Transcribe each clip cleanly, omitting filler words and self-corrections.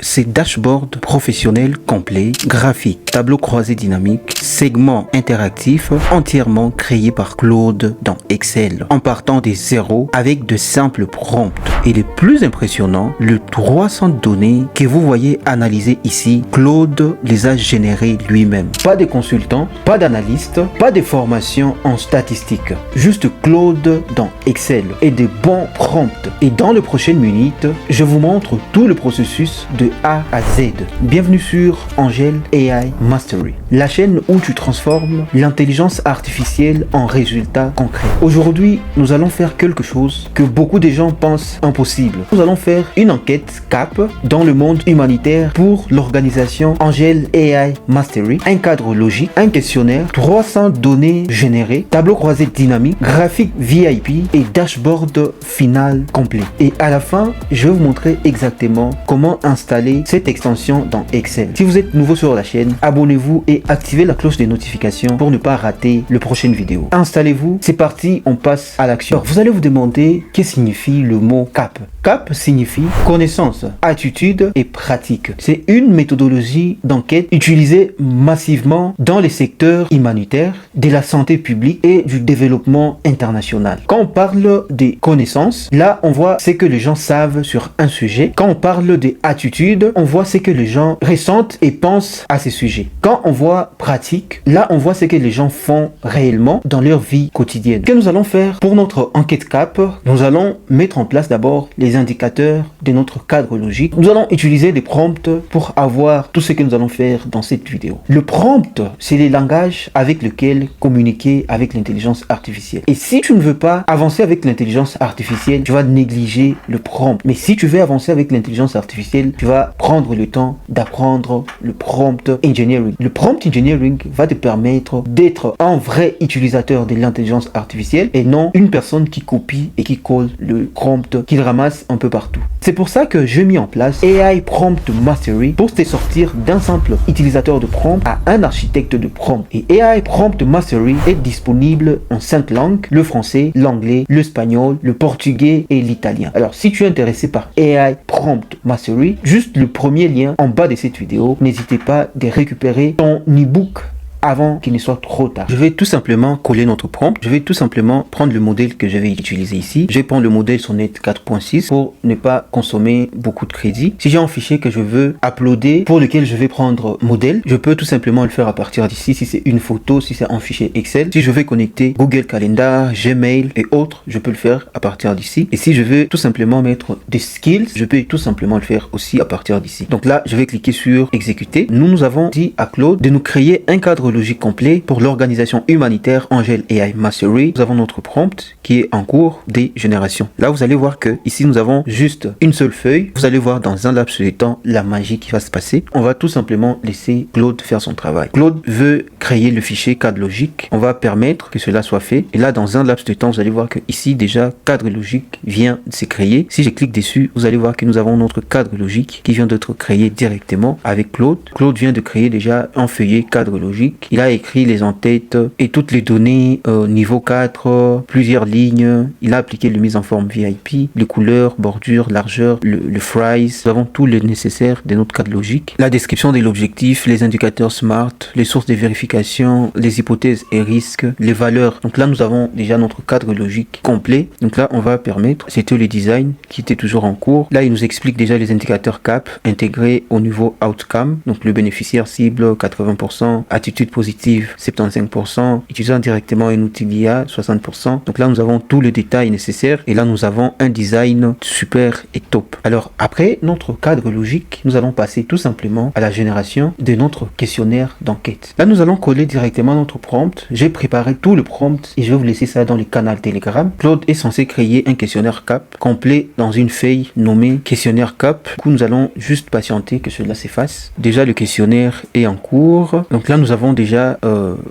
c'est dashboard professionnel complet, graphique, tableau croisé dynamique, segment interactif, entièrement créé par Claude dans Excel, en partant des zéros avec de simples prompts. Et le plus impressionnant, le 300 données que vous voyez analysées ici, Claude les a générées lui-même. Pas de consultant, pas d'analyste, pas de formation en statistique, juste Claude dans Excel et des bons prompts. Et dans les prochaines minutes, je vous montre tout le processus de A à Z. Bienvenue sur Angel AI Mastery, la chaîne où tu transformes l'intelligence artificielle en résultats concrets. Aujourd'hui, nous allons faire quelque chose que beaucoup de gens pensent impossible. Nous allons faire une enquête CAP dans le monde humanitaire pour l'organisation Angel AI Mastery, un cadre logique, un questionnaire, 300 données générées, tableau croisé dynamique, graphique VIP et dashboard final complet. Et à la fin, je vais vous montrer exactement comment installer cette extension dans Excel. Si vous êtes nouveau sur la chaîne, abonnez-vous et activez la cloche des notifications pour ne pas rater les prochaines vidéos. Installez-vous, c'est parti, on passe à l'action. Vous allez vous demander que signifie le mot CAP. CAP signifie connaissance, attitude et pratique. C'est une méthodologie d'enquête utilisée massivement dans les secteurs humanitaires, de la santé publique et du développement international. Quand on parle des connaissances, là on voit ce que les gens savent sur un sujet. Quand on parle des attitudes, on voit ce que les gens ressentent et pensent à ces sujets. Quand on voit pratique, là on voit ce que les gens font réellement dans leur vie quotidienne. Ce que nous allons faire pour notre enquête CAP, nous allons mettre en place d'abord les indicateurs de notre cadre logique. Nous allons utiliser des prompts pour avoir tout ce que nous allons faire dans cette vidéo. Le prompt, c'est les langages avec lesquels communiquer avec l'intelligence artificielle. Et si tu ne veux pas avancer avec l'intelligence artificielle, tu vas négliger le prompt. Mais si tu veux avancer avec l'intelligence artificielle, tu vas prendre le temps d'apprendre le prompt engineering. Le prompt engineering va te permettre d'être un vrai utilisateur de l'intelligence artificielle et non une personne qui copie et qui colle le prompt qu'il ramasse un peu partout. C'est pour ça que j'ai mis en place AI Prompt Mastery pour te sortir d'un simple utilisateur de prompt à un architecte de prompt. Et AI Prompt Mastery est disponible en 5 langues, le français, l'anglais, l'espagnol, le portugais et l'italien. Alors si tu es intéressé par AI Prompt Mastery, juste le premier lien en bas de cette vidéo, n'hésitez pas de récupérer ton e-book avant qu'il ne soit trop tard. Je vais tout simplement coller notre prompt. Je vais tout simplement prendre le modèle que je vais utiliser ici. Je vais prendre le modèle Sonnet 4.6 pour ne pas consommer beaucoup de crédit. Si j'ai un fichier que je veux uploader pour lequel je vais prendre modèle, je peux tout simplement le faire à partir d'ici. Si c'est une photo, si c'est un fichier Excel, si je vais connecter Google Calendar, Gmail et autres, je peux le faire à partir d'ici. Et si je veux tout simplement mettre des skills, je peux tout simplement le faire aussi à partir d'ici. Donc là, je vais cliquer sur exécuter. Nous avons dit à Claude de nous créer un cadre logique complet pour l'organisation humanitaire Angel AI Mastery. Nous avons notre prompt qui est en cours de génération. Là, vous allez voir que ici, nous avons juste une seule feuille. Vous allez voir dans un laps de temps la magie qui va se passer. On va tout simplement laisser Claude faire son travail. Claude veut créer le fichier cadre logique. On va permettre que cela soit fait. Et là, dans un laps de temps, vous allez voir que ici, déjà, cadre logique vient de se créer. Si je clique dessus, vous allez voir que nous avons notre cadre logique qui vient d'être créé directement avec Claude. Claude vient de créer déjà un feuillet cadre logique. Il a écrit les en-têtes et toutes les données niveau 4, plusieurs lignes. Il a appliqué le mise en forme VIP, les couleurs, bordure, largeur, le fries. Nous avons tout le nécessaire de notre cadre logique. La description de l'objectif, les indicateurs SMART, les sources de vérification, les hypothèses et risques, les valeurs. Donc là, nous avons déjà notre cadre logique complet. Donc là, on va permettre, c'était le design qui était toujours en cours. Là, il nous explique déjà les indicateurs CAP intégrés au niveau outcome. Donc le bénéficiaire cible, 80%, attitude positive 75%, utilisant directement un outil d'IA 60%. Donc là nous avons tous les détails nécessaires et là nous avons un design super et top. Alors après notre cadre logique, nous allons passer tout simplement à la génération de notre questionnaire d'enquête. Là nous allons coller directement notre prompt. J'ai préparé tout le prompt et je vais vous laisser ça dans les canaux Telegram. Claude est censé créer un questionnaire CAP complet dans une feuille nommée questionnaire CAP. Du coup nous allons juste patienter que cela s'efface. Déjà le questionnaire est en cours. Donc là nous avons déjà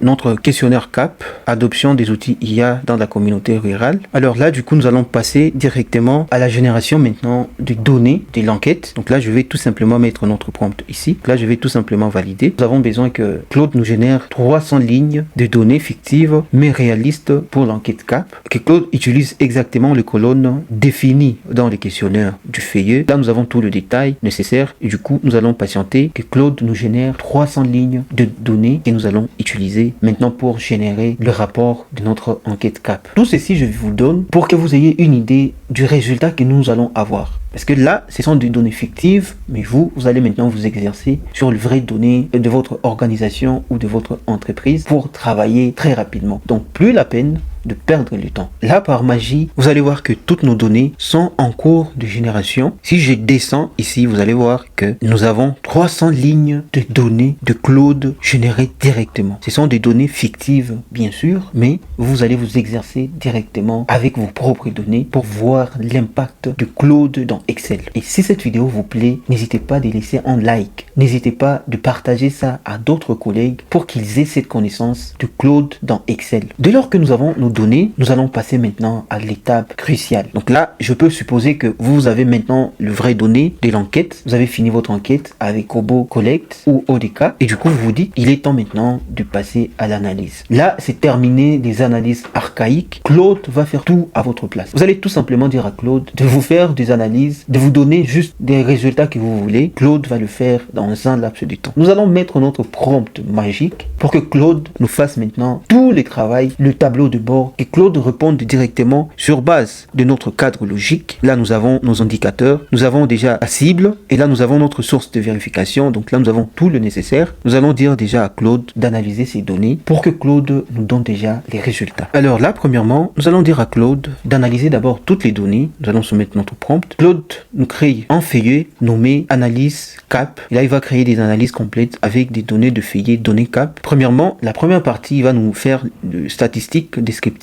notre questionnaire CAP, adoption des outils IA dans la communauté rurale. Alors là, du coup, nous allons passer directement à la génération maintenant des données de l'enquête. Donc là, je vais tout simplement mettre notre prompt ici. Là, je vais tout simplement valider. Nous avons besoin que Claude nous génère 300 lignes de données fictives mais réalistes pour l'enquête CAP. Que Claude utilise exactement les colonnes définies dans les questionnaires du feuillet. Là, nous avons tout le détail nécessaire et du coup, nous allons patienter que Claude nous génère 300 lignes de données que nous allons utiliser maintenant pour générer le rapport de notre enquête CAP. Tout ceci, je vous le donne pour que vous ayez une idée du résultat que nous allons avoir. Parce que là, ce sont des données fictives, mais vous allez maintenant vous exercer sur les vraies données de votre organisation ou de votre entreprise pour travailler très rapidement. Donc, plus la peine de perdre le temps. Là, par magie, vous allez voir que toutes nos données sont en cours de génération. Si je descends ici, vous allez voir que nous avons 300 lignes de données de Claude générées directement. Ce sont des données fictives, bien sûr, mais vous allez vous exercer directement avec vos propres données pour voir l'impact de Claude dans Excel. Et si cette vidéo vous plaît, n'hésitez pas de laisser un like. N'hésitez pas de partager ça à d'autres collègues pour qu'ils aient cette connaissance de Claude dans Excel. Dès lors que nous avons nos données, nous allons passer maintenant à l'étape cruciale. Donc là, je peux supposer que vous avez maintenant le vrai données de l'enquête. Vous avez fini votre enquête avec Kobo Collect ou ODK et du coup, vous vous dites, il est temps maintenant de passer à l'analyse. Là, c'est terminé des analyses archaïques. Claude va faire tout à votre place. Vous allez tout simplement dire à Claude de vous faire des analyses, de vous donner juste des résultats que vous voulez. Claude va le faire dans un laps de temps. Nous allons mettre notre prompt magique pour que Claude nous fasse maintenant tous les travaux, le tableau de bord, et Claude réponde directement sur base de notre cadre logique. Là, nous avons nos indicateurs, nous avons déjà la cible, et là, nous avons notre source de vérification. Donc là, nous avons tout le nécessaire. Nous allons dire déjà à Claude d'analyser ces données pour que Claude nous donne déjà les résultats. Alors là, premièrement, nous allons dire à Claude d'analyser d'abord toutes les données. Nous allons soumettre notre prompt. Claude nous crée un feuillet nommé analyse CAP. Et là, il va créer des analyses complètes avec des données de feuillet données CAP. Premièrement, la première partie, il va nous faire de statistiques descriptives.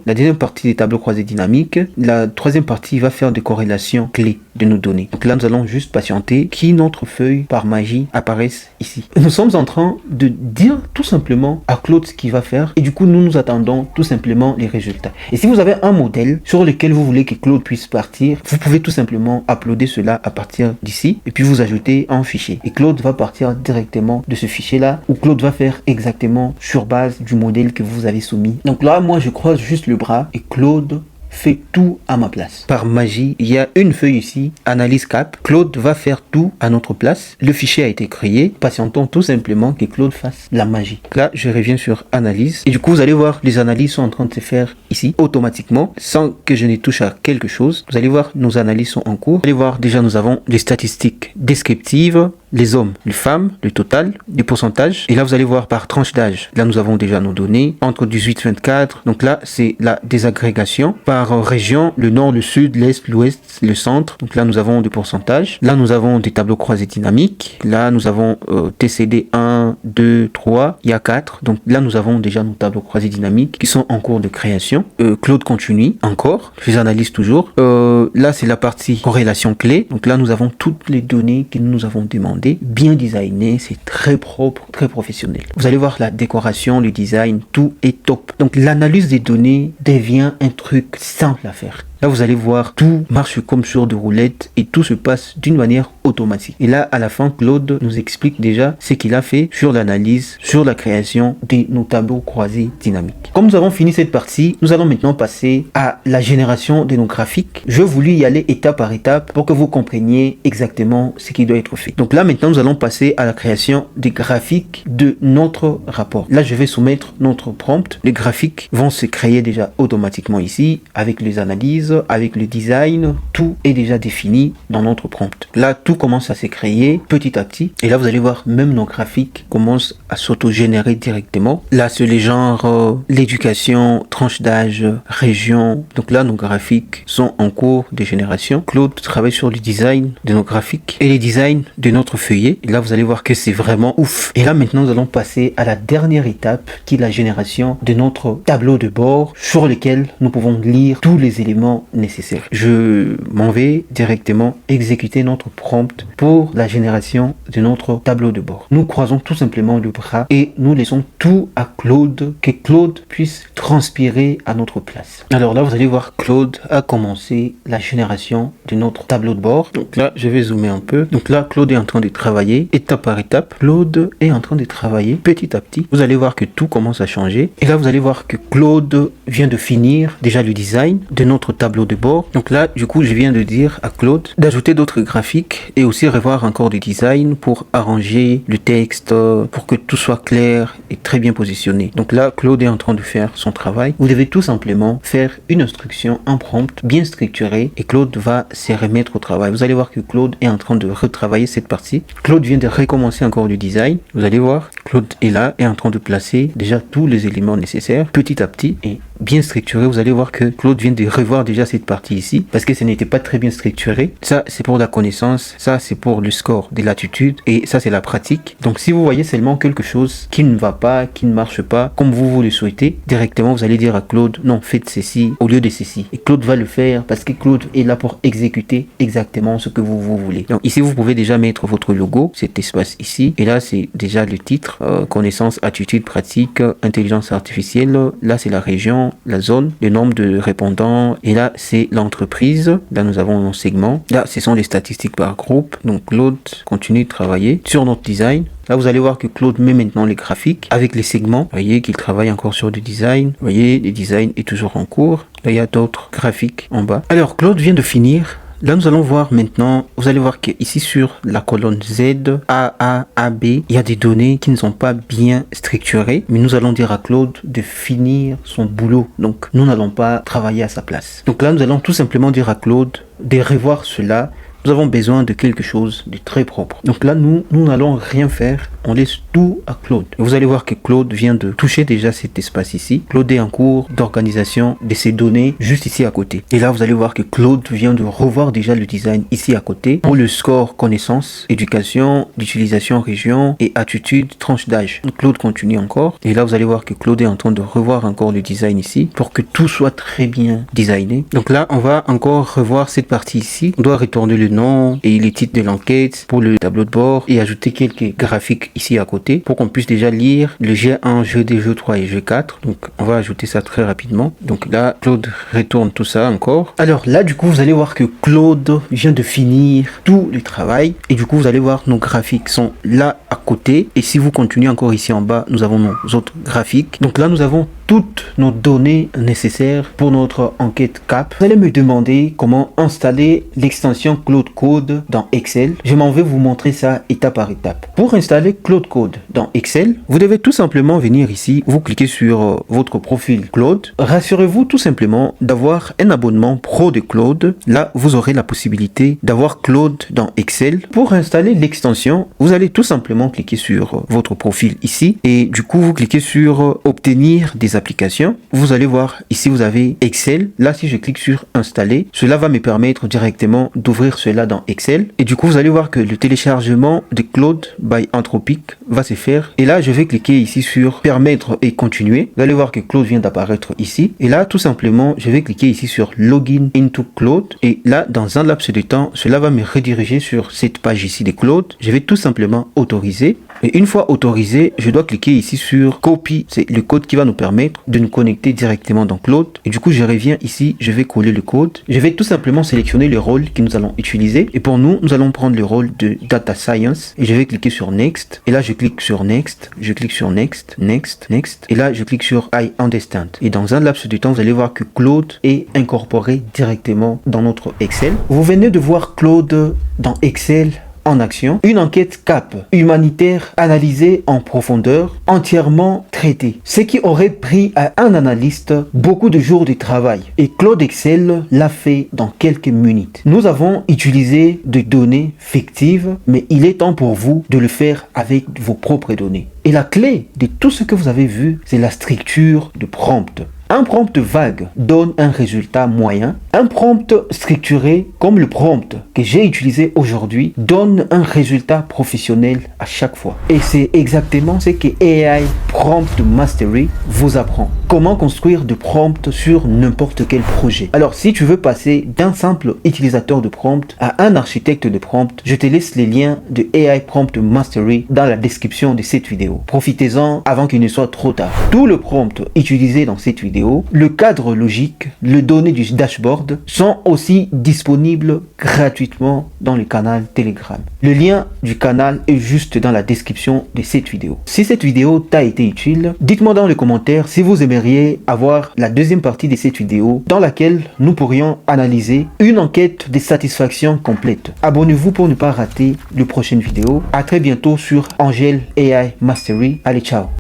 La deuxième partie, des tableaux croisés dynamiques. La troisième partie, il va faire des corrélations clés de nos données. Donc là, nous allons juste patienter que notre feuille, par magie, apparaisse ici. Nous sommes en train de dire tout simplement à Claude ce qu'il va faire. Et du coup, nous attendons tout simplement les résultats. Et si vous avez un modèle sur lequel vous voulez que Claude puisse partir, vous pouvez tout simplement uploader cela à partir d'ici. Et puis vous ajoutez un fichier. Et Claude va partir directement de ce fichier-là, où Claude va faire exactement sur base du modèle que vous avez soumis. Donc là, moi, je croise juste le bras et Claude fait tout à ma place. Par magie, il y a une feuille ici, analyse CAP. Claude va faire tout à notre place. Le fichier a été créé. Patientons tout simplement que Claude fasse la magie. Là, je reviens sur analyse. Et du coup, vous allez voir, les analyses sont en train de se faire ici, automatiquement, sans que je ne touche à quelque chose. Vous allez voir, nos analyses sont en cours. Vous allez voir, déjà, nous avons les statistiques descriptives, les hommes, les femmes, le total, les pourcentages. Et là, vous allez voir par tranche d'âge. Là, nous avons déjà nos données. Entre 18 et 24. Donc là, c'est la désagrégation. Par région, le nord, le sud, l'est, l'ouest, le centre. Donc là, nous avons des pourcentages. Là, nous avons des tableaux croisés dynamiques. Là, nous avons TCD 1, 2, 3. Il y a 4. Donc là, nous avons déjà nos tableaux croisés dynamiques qui sont en cours de création. Claude continue encore. Je les analyse toujours. Là, c'est la partie corrélation clé. Donc là, nous avons toutes les données que nous avons demandées. Bien designé. C'est très propre, très professionnel. Vous allez voir la décoration, le design, tout est top. Donc l'analyse des données devient un truc simple à faire. Là, vous allez voir, tout marche comme sur de roulettes et tout se passe d'une manière automatique. Et là, à la fin, Claude nous explique déjà ce qu'il a fait sur l'analyse, sur la création de nos tableaux croisés dynamiques. Comme nous avons fini cette partie, nous allons maintenant passer à la génération de nos graphiques. Je voulais y aller étape par étape pour que vous compreniez exactement ce qui doit être fait. Donc là, maintenant, nous allons passer à la création des graphiques de notre rapport. Là, je vais soumettre notre prompt. Les graphiques vont se créer déjà automatiquement ici avec les analyses, avec le design, tout est déjà défini dans notre prompt. Là, tout commence à se créer petit à petit. Et là, vous allez voir, même nos graphiques commencent à s'auto-générer directement. Là, c'est les genres, l'éducation, tranche d'âge, région. Donc là, nos graphiques sont en cours de génération. Claude travaille sur le design de nos graphiques et les designs de notre feuillet. Et là, vous allez voir que c'est vraiment ouf. Et là, maintenant, nous allons passer à la dernière étape qui est la génération de notre tableau de bord sur lequel nous pouvons lire tous les éléments éléments nécessaires. Je m'en vais directement exécuter notre prompt pour la génération de notre tableau de bord. Nous croisons tout simplement le bras et nous laissons tout à Claude, que Claude puisse transpirer à notre place. Alors là, vous allez voir, Claude a commencé la génération de notre tableau de bord. Donc là, je vais zoomer un peu. Donc là, Claude est en train de travailler étape par étape. Claude est en train de travailler petit à petit. Vous allez voir que tout commence à changer. Et là, vous allez voir que Claude vient de finir déjà le design de notre tableau de bord. Donc là, du coup, je viens de dire à Claude d'ajouter d'autres graphiques et aussi revoir encore du design pour arranger le texte, pour que tout soit clair et très bien positionné. Donc là, Claude est en train de faire son travail. Vous devez tout simplement faire une instruction, un prompt bien structuré et Claude va se remettre au travail. Vous allez voir que Claude est en train de retravailler cette partie. Claude vient de recommencer encore le design. Vous allez voir, Claude est là, est en train de placer déjà tous les éléments nécessaires petit à petit et bien structuré. Vous allez voir que Claude vient de revoir déjà cette partie ici parce que ce n'était pas très bien structuré. Ça, c'est pour la connaissance. Ça, c'est pour le score de l'attitude et ça, c'est la pratique. Donc, si vous voyez seulement quelque chose qui ne va pas, qui ne marche pas comme vous le souhaitez, directement, vous allez dire à Claude, non, faites ceci au lieu de ceci. Et Claude va le faire parce que Claude est là pour exécuter exactement ce que vous voulez. Donc, ici, vous pouvez déjà mettre votre logo, cet espace ici. Et là, c'est déjà le titre, connaissance, attitude, pratique, intelligence artificielle. Là, c'est la région, la zone, le nombre de répondants. Et là, c'est l'entreprise. Là, nous avons un segment. Là, ce sont les statistiques par groupe. Donc, Claude continue de travailler sur notre design. Là, vous allez voir que Claude met maintenant les graphiques avec les segments. Vous voyez qu'il travaille encore sur du design. Vous voyez, le design est toujours en cours. Là, il y a d'autres graphiques en bas. Alors, Claude vient de finir. Là, nous allons voir maintenant, vous allez voir qu'ici sur la colonne Z, A, AB, il y a des données qui ne sont pas bien structurées. Mais nous allons dire à Claude de finir son boulot. Donc, nous n'allons pas travailler à sa place. Donc là, nous allons tout simplement dire à Claude de revoir cela. Nous avons besoin de quelque chose de très propre. Donc là, nous n'allons rien faire. On laisse tout à Claude. Vous allez voir que Claude vient de toucher déjà cet espace ici. Claude est en cours d'organisation de ces données juste ici à côté. Et là, vous allez voir que Claude vient de revoir déjà le design ici à côté pour le score connaissance, éducation, d'utilisation région et attitude, tranche d'âge. Claude continue encore. Et là, vous allez voir que Claude est en train de revoir encore le design ici pour que tout soit très bien designé. Donc là, on va encore revoir cette partie ici. On doit retourner le nom et les titres de l'enquête pour le tableau de bord et ajouter quelques graphiques ici à côté pour qu'on puisse déjà lire le G1, G2, G3 et G4. Donc on va ajouter ça très rapidement. Donc là, Claude retourne tout ça encore. Alors là, du coup, vous allez voir que Claude vient de finir tout le travail et du coup, vous allez voir nos graphiques sont là à côté. Et si vous continuez encore ici en bas, nous avons nos autres graphiques. Donc là, nous avons toutes nos données nécessaires pour notre enquête CAP. Vous allez me demander comment installer l'extension Claude Code dans Excel. Je m'en vais vous montrer ça étape par étape. Pour installer Claude Code dans Excel, vous devez tout simplement venir ici, vous cliquez sur votre profil Claude. Rassurez-vous tout simplement d'avoir un abonnement pro de Claude. Là, vous aurez la possibilité d'avoir Claude dans Excel. Pour installer l'extension, vous allez tout simplement cliquer sur votre profil ici et du coup, vous cliquez sur obtenir des applications. Vous allez voir ici, vous avez Excel. Là, si je clique sur installer, cela va me permettre directement d'ouvrir cela dans Excel. Et du coup, vous allez voir que le téléchargement de Claude by Anthropic va se faire. Et là, je vais cliquer ici sur permettre et continuer. Vous allez voir que Claude vient d'apparaître ici. Et là, tout simplement, je vais cliquer ici sur Login into Claude. Et là, dans un laps de temps, cela va me rediriger sur cette page ici de Claude. Je vais tout simplement autoriser. Et une fois autorisé, je dois cliquer ici sur Copy. C'est le code qui va nous permettre de nous connecter directement dans Claude. Et du coup, je reviens ici, je vais coller le code. Je vais tout simplement sélectionner le rôle que nous allons utiliser. Et pour nous, nous allons prendre le rôle de Data Science. Et je vais cliquer sur Next. Et là, je clique sur Next. Je clique sur Next, Next, Next. Et là, je clique sur I Understand. Et dans un laps de temps, vous allez voir que Claude est incorporé directement dans notre Excel. Vous venez de voir Claude dans Excel en action, une enquête CAP humanitaire analysée en profondeur, entièrement traitée. Ce qui aurait pris à un analyste beaucoup de jours de travail. Et Claude Excel l'a fait dans quelques minutes. Nous avons utilisé des données fictives, mais il est temps pour vous de le faire avec vos propres données. Et la clé de tout ce que vous avez vu, c'est la structure de prompt. Un prompt vague donne un résultat moyen. Un prompt structuré comme le prompt que j'ai utilisé aujourd'hui donne un résultat professionnel à chaque fois. Et c'est exactement ce que AI Prompt Mastery vous apprend. Comment construire de prompts sur n'importe quel projet. Alors si tu veux passer d'un simple utilisateur de prompt à un architecte de prompt, je te laisse les liens de AI Prompt Mastery dans la description de cette vidéo. Profitez-en avant qu'il ne soit trop tard. Tout le prompt utilisé dans cette vidéo, le cadre logique, les données du dashboard sont aussi disponibles gratuitement dans le canal Telegram. Le lien du canal est juste dans la description de cette vidéo. Si cette vidéo t'a été utile, dites-moi dans les commentaires si vous aimeriez avoir la deuxième partie de cette vidéo dans laquelle nous pourrions analyser une enquête de satisfaction complète. Abonnez-vous pour ne pas rater les prochaines vidéos. À très bientôt sur Angel AI Mastery. Allez, ciao!